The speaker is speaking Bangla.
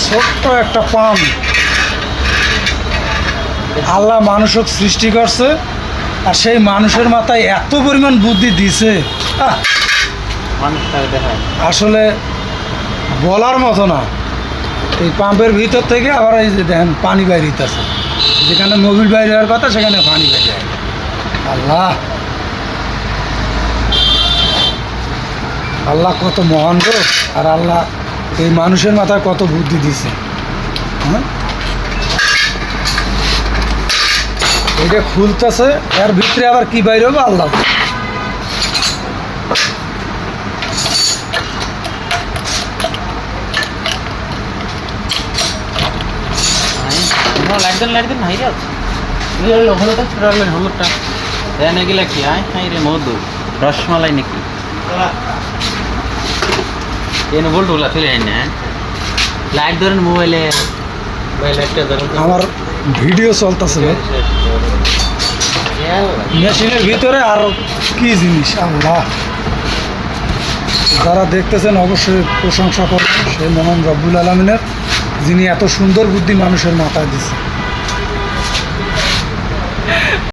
ছোট্ট একটা পাম আল্লাহ মানুষক সৃষ্টি করছে, আর সেই মানুষের মাথায় এত পরিমাণ বুদ্ধি দিছে আসলে বলার মতো না। এই পাম্পের ভিতর থেকে আবার এই যে দেখেন পানি বাইরে হইতেছে, যেখানে মোবিল বাইরে হওয়ার কথা সেখানে পানি বাইরে হয়। আল্লাহ আল্লাহ কত মহান গো, আর আল্লাহ এই মানুষের মাথায় কত বুদ্ধি দিছে। হ্যাঁ, এটা খুলতেছে, এর ভিতরে আবার কি বাইরে হবে আল্লাহ। হলুদটা এগুলা কি রে মধু রসমালাই নাকি এনে বলটুলা চলে আইন না লাইট ধরেন মোবাইলে লাইটটা ধরেন আমার ভিডিও চলতেছে মেশিনের ভিতরে আরো কি জিনিস আল্লাহ। যারা দেখতেছেন অবশ্যই প্রশংসা করবেন সেই মহান রব্বুল আলামিনের, যিনি এত সুন্দর বুদ্ধি মানুষের মাথায় দিচ্ছে।